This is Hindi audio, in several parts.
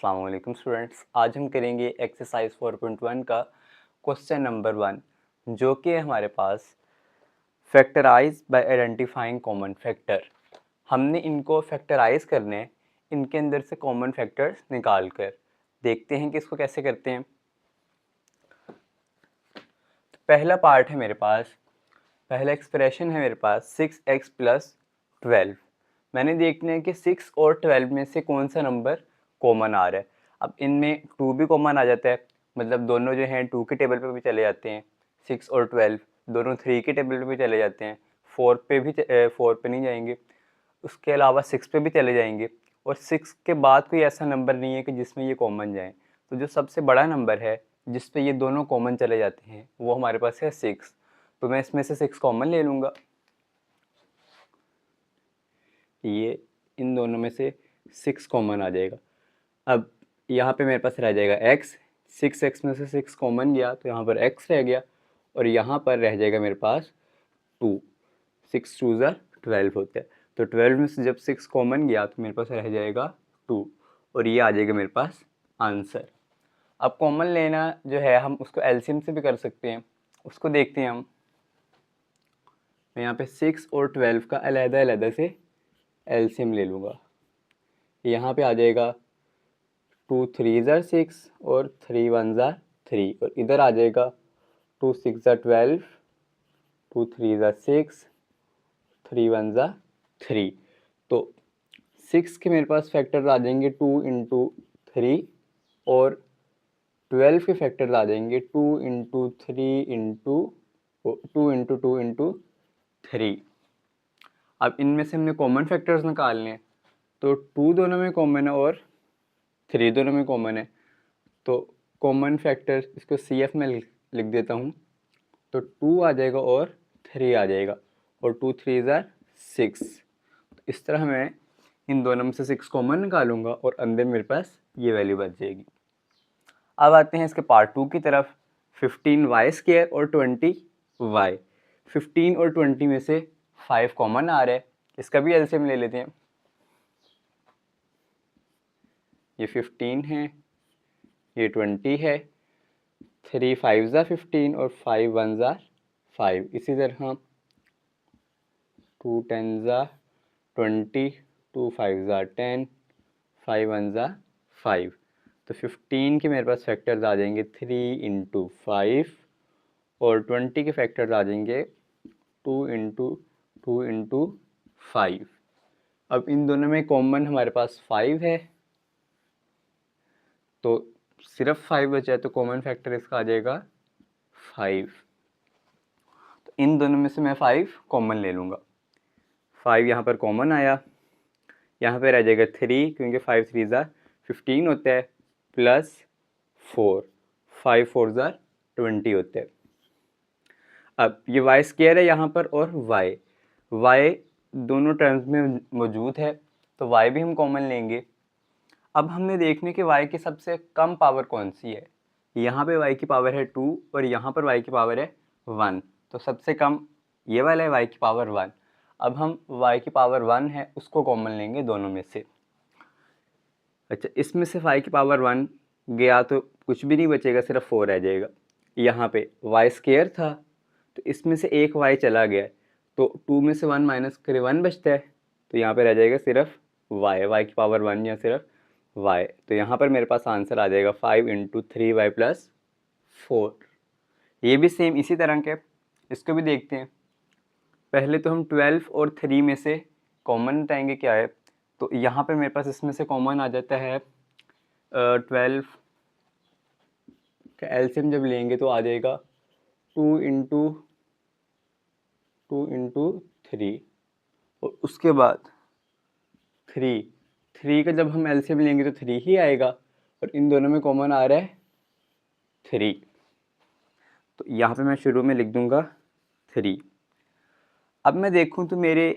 अस्सलाम वालेकुम स्टूडेंट्स। आज हम करेंगे एक्सरसाइज 4.1 का क्वेश्चन नंबर 1, जो कि हमारे पास factorize by identifying common factor. हमने इनको फैक्टराइज करने हैं, इनके अंदर से कॉमन फैक्टर्स निकाल कर देखते हैं कि इसको कैसे करते हैं। तो पहला पार्ट है मेरे पास, पहला एक्सप्रेशन है मेरे पास 6x प्लस 12। मैंने देखना है कि 6 और 12 में से कौन सा नंबर कॉमन आ रहा है। अब इनमें 2 भी कॉमन आ जाता है, मतलब दोनों जो हैं 2 के टेबल पे भी चले जाते हैं। 6 और 12 दोनों 3 के टेबल पे भी चले जाते हैं। 4 पे नहीं जाएंगे, उसके अलावा 6 पे भी चले जाएंगे। और 6 के बाद कोई ऐसा नंबर नहीं है कि जिसमें ये कॉमन जाए। तो जो सबसे बड़ा नंबर है जिस पे ये दोनों कॉमन चले जाते हैं वो हमारे पास है 6। तो मैं इसमें से 6 कॉमन ले लूँगा। ये इन दोनों में से 6 कॉमन आ जाएगा। अब यहाँ पे मेरे पास रह जाएगा x। 6x में से 6 कॉमन गया तो यहाँ पर x रह गया, और यहाँ पर रह जाएगा मेरे पास 2। 6 2 ज़ा 12 होता है, तो 12 में से जब 6 कॉमन गया तो मेरे पास रह जाएगा 2, और ये आ जाएगा मेरे पास आंसर। अब कॉमन लेना जो है हम उसको एलसीएम से भी कर सकते हैं, उसको देखते हैं हम। मैं यहाँ पे 6 और 12 का अलहदा अलहदा से एलसीएम ले लूँगा। यहाँ पे आ जाएगा 2 3 ज़ा 6 और 3 1 ज़ा 3, और इधर आ जाएगा 2 6 ज़ा 12, 2 3 ज़ा 6, 3 1 ज़ा 3। तो 6 के मेरे पास फैक्टर्स आ जाएंगे 2 इंटू 3, और 12 के फैक्टर्स आ जाएंगे 2 इंटू 3 इंटू 2 इंटू 2 इंटू 3। अब इनमें से हमने कॉमन फैक्टर्स निकालने हैं, तो 2 दोनों में कॉमन है और 3 दोनों में कॉमन है। तो कॉमन फैक्टर इसको CF में लिख देता हूँ। तो 2 आ जाएगा और 3 आ जाएगा, और 2 3 ज़ा 6। तो इस तरह मैं इन दोनों में से 6 कॉमन निकालूंगा और अंदर मेरे पास ये वैल्यू बच जाएगी। अब आते हैं इसके पार्ट 2 की तरफ। 15y² और 20y। 15 और 20 में से 5 कॉमन आ रहा है, इसका भी एलसीएम ले लेते हैं। ये 15 है, ये 20 है। 3 5 ज़ा 15 और 5 1 ज़ा 5। इसी तरह 2 10 ज़ा 20, 2 5 ज़ा 10, 5 1 ज़ा 5। तो 15 के मेरे पास फैक्टर्स आ जाएंगे 3 इंटू 5, और 20 के फैक्टर्स आ जाएंगे 2 इंटू 2 इंटू 5। अब इन दोनों में कॉमन हमारे पास 5 है, तो सिर्फ 5 बचा है, तो कॉमन फैक्टर इसका आ जाएगा 5। तो इन दोनों में से मैं 5 कॉमन ले लूँगा। 5 यहाँ पर कॉमन आया, यहाँ पे रह जाएगा 3, क्योंकि 5 3 ज़ा 15 होता है, प्लस 4, 5 4 ज़ा 20 होता है। अब ये y² है यहाँ पर, और y दोनों टर्म्स में मौजूद है, तो y भी हम कॉमन लेंगे। अब हमने देखने कि y की सबसे कम पावर कौन सी है। यहाँ पे y की पावर है 2 और यहाँ पर y की पावर है 1, तो सबसे कम ये वाला है y की पावर 1। अब हम y की पावर 1 है उसको कॉमन लेंगे दोनों में से। अच्छा, इसमें से y की पावर 1 गया तो कुछ भी नहीं बचेगा, सिर्फ 4 रह जाएगा। यहाँ पे y² था, तो इसमें से एक y चला गया, तो 2 में से 1 माइनस करे 1 बचता है, तो यहाँ पे रह जाएगा सिर्फ y की पावर 1 या सिर्फ y। तो यहाँ पर मेरे पास आंसर आ जाएगा 5 इंटू 3y प्लस 4। ये भी सेम इसी तरह के, इसको भी देखते हैं। पहले तो हम 12 और 3 में से कॉमन बताएंगे क्या है। तो यहाँ पे मेरे पास इसमें से कॉमन आ जाता है 12 का एलसीएम जब लेंगे तो आ जाएगा 2 इंटू 2 इंटू 3, और उसके बाद 3 का जब हम एलसीएम लेंगे तो 3 ही आएगा, और इन दोनों में कॉमन आ रहा है 3। तो यहाँ पे मैं शुरू में लिख दूंगा 3। अब मैं देखूँ तो मेरे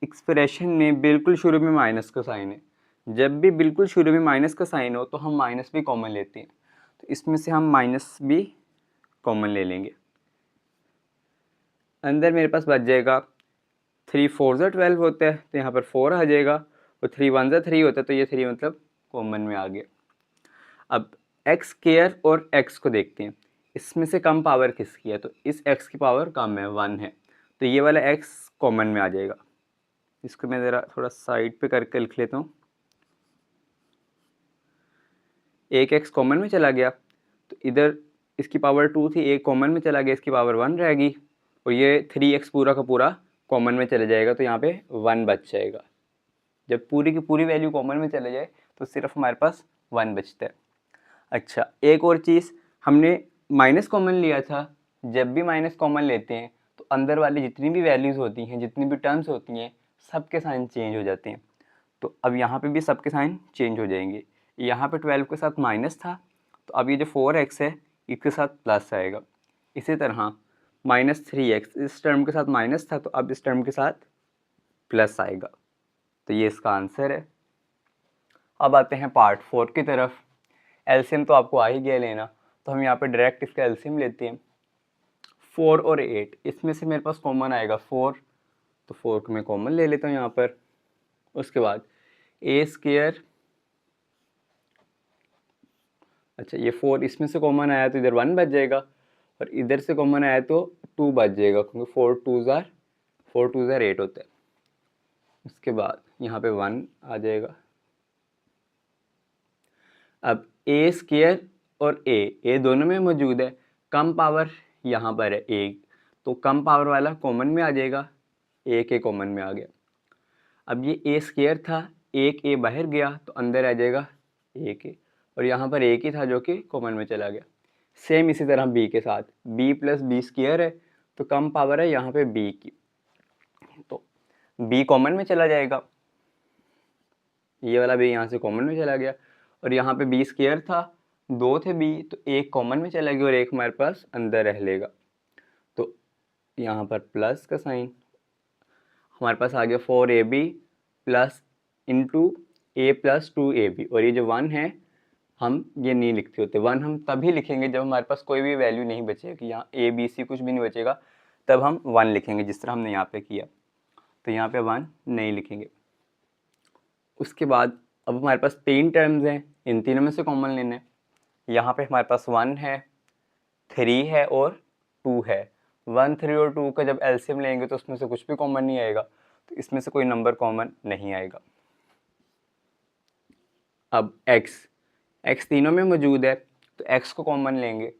एक्सप्रेशन में बिल्कुल शुरू में माइनस का साइन है। जब भी बिल्कुल शुरू में माइनस का साइन हो तो हम माइनस भी कॉमन लेते हैं, तो इसमें से हम माइनस भी कॉमन ले लेंगे। अंदर मेरे पास बच जाएगा 3 4 ज़ा 12 होता है, तो यहाँ पर 4 आ जाएगा, और 3 1 ज़ा 3 होता है, तो ये 3 मतलब कॉमन में आ गया। अब एक्स स्क्वायर और एक्स को देखते हैं, इसमें से कम पावर किसकी है, तो इस एक्स की पावर कम है, 1 है, तो ये वाला एक्स कॉमन में आ जाएगा। इसको मैं ज़रा थोड़ा साइड पे करके लिख लेता हूँ। एक एक्स कॉमन में चला गया तो इधर इसकी पावर 2 थी, एक कॉमन में चला गया, इसकी पावर 1 रहेगी, और ये 3x पूरा का पूरा कॉमन में चले जाएगा, तो यहाँ पे 1 बच जाएगा। जब पूरी की पूरी वैल्यू कॉमन में चले जाए तो सिर्फ हमारे पास 1 बचता है। अच्छा, एक और चीज़, हमने माइनस कॉमन लिया था, जब भी माइनस कॉमन लेते हैं तो अंदर वाली जितनी भी वैल्यूज़ होती हैं, जितनी भी टर्म्स होती हैं, सबके साइन चेंज हो जाते हैं। तो अब यहाँ पे भी सबके साइन चेंज हो जाएंगे। यहाँ पे 12 के साथ माइनस था, तो अब ये जो 4x है इसके साथ प्लस आएगा। इसी तरह -3x इस टर्म के साथ माइनस था, तो अब इस टर्म के साथ प्लस आएगा। तो ये इसका आंसर है। अब आते हैं पार्ट 4 की तरफ। एलसीएम तो आपको आ ही गया लेना, तो हम यहाँ पे डायरेक्ट इसका एलसीएम लेते हैं। 4 और 8 इसमें से मेरे पास कॉमन आएगा 4, तो 4 को मैं कॉमन ले लेता हूँ यहाँ पर। उसके बाद ए स्क्वायर, अच्छा ये 4 इसमें से कॉमन आया तो इधर 1 बच जाएगा, और इधर से कॉमन आया तो 2 बच जाएगा, क्योंकि 4 2 ज़ार 8 होता है। उसके बाद यहाँ पे 1 आ जाएगा। अब ए स्क्वायर और ए दोनों में मौजूद है, कम पावर यहाँ पर है एक, तो कम पावर वाला कॉमन में आ जाएगा, एक ए कॉमन में आ गया। अब ये ए स्क्वायर था, एक ए बाहर गया तो अंदर आ जाएगा एक ए, और यहाँ पर एक ही था जो कि कॉमन में चला गया। सेम इसी तरह बी के साथ, बी प्लस बी स्क्वायर है, तो कम पावर है यहाँ पे बी की, तो बी कॉमन में चला जाएगा, ये वाला बी यहाँ से कॉमन में चला गया, और यहाँ पे बी स्क्वायर था, 2 थे बी, तो एक कॉमन में चला गया और एक हमारे पास अंदर रह लेगा, तो यहाँ पर प्लस का साइन, हमारे पास आ गया 4ab प्लस इंटू ए प्लस 2ab, और ये जो 1 है हम ये नहीं लिखते होते, 1 हम तभी लिखेंगे जब हमारे पास कोई भी वैल्यू नहीं बचेगी, यहाँ ए बी सी कुछ भी नहीं बचेगा, तब हम 1 लिखेंगे, जिस तरह हमने यहाँ पे किया। तो यहाँ पे 1 नहीं लिखेंगे। उसके बाद अब हमारे पास 3 टर्म्स हैं, इन तीनों में से कॉमन लेना है। यहाँ पे हमारे पास 1 है, 3 है और 2 है। 1, 3 और 2 का जब एलसीएम लेंगे तो उसमें से कुछ भी कॉमन नहीं आएगा, तो इसमें से कोई नंबर कॉमन नहीं आएगा। अब x तीनों में मौजूद है, तो x को कॉमन लेंगे,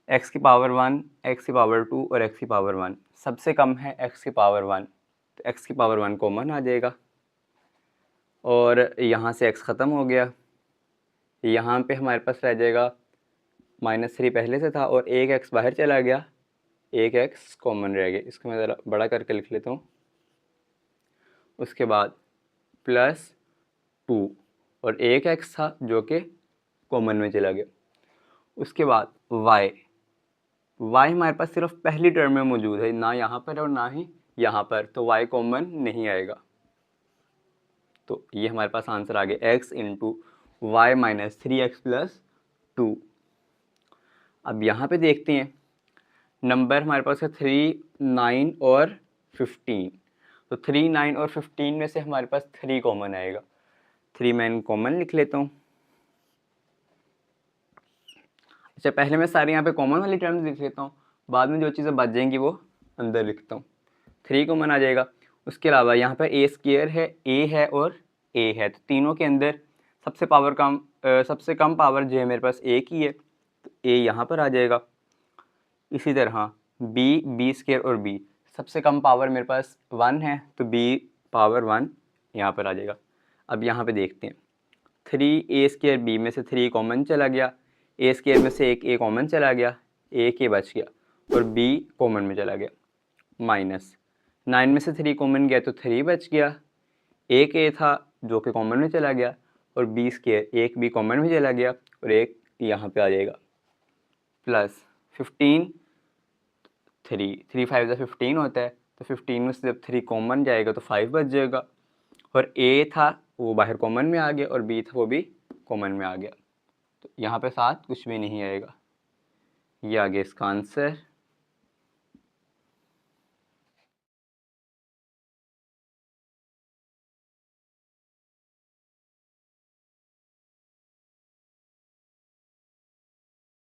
x की पावर 1, x की पावर 2 और x की पावर 1, सबसे कम है x की पावर 1, तो x की पावर 1 कॉमन आ जाएगा, और यहाँ से x ख़त्म हो गया, यहाँ पे हमारे पास रह जाएगा -3 पहले से था और एक x बाहर चला गया, एक x कॉमन रह गया, इसको मैं ज़रा बड़ा करके लिख लेता हूँ। उसके बाद +2 और एक x था जो कि कॉमन में चला गया। उसके बाद y हमारे पास सिर्फ पहली टर्म में मौजूद है, ना यहाँ पर और ना ही यहाँ पर, तो y कॉमन नहीं आएगा, तो ये हमारे पास आंसर आ गया x into y minus 3x plus 2। अब यहाँ पे देखते हैं नंबर हमारे पास है 3, 9 और 15, तो 3, 9 और 15 में से हमारे पास 3 कॉमन आएगा, 3 मैं कॉमन लिख लेता हूँ। अच्छा, पहले मैं सारे यहाँ पे कॉमन वाली टर्म्स लिख लेता हूँ, बाद में जो चीज़ें बच जाएंगी वो अंदर लिखता हूँ। 3 कॉमन आ जाएगा। उसके अलावा यहाँ पर ए स्क्वायर है, ए है और ए है, तो तीनों के अंदर सबसे कम पावर जो है मेरे पास ए की है, तो ए यहाँ पर आ जाएगा। इसी तरह बी स्क्वायर और बी, सबसे कम पावर मेरे पास 1 है, तो बी पावर 1 यहाँ पर आ जाएगा। अब यहाँ पे देखते हैं 3 ए स्क्वायर बी में से 3 कॉमन चला गया, ए स्क्वायर में से एक ए कॉमन चला गया, एक ए बच गया और बी कॉमन में चला गया। -9 में से 3 कॉमन गया तो 3 बच गया, एक ए था जो कि कॉमन में चला गया, और बी स्क्वायर एक बी कॉमन में चला गया और एक यहाँ पे आ जाएगा, प्लस 15, 3 5 ज़ा 15 होता है, तो 15 में से जब 3 कॉमन जाएगा तो 5 बच जाएगा, और ए था वो बाहर कॉमन में आ गया और बी था वो भी कॉमन में आ गया, तो यहाँ पे साथ कुछ भी नहीं आएगा। ये आ गया इसका आंसर।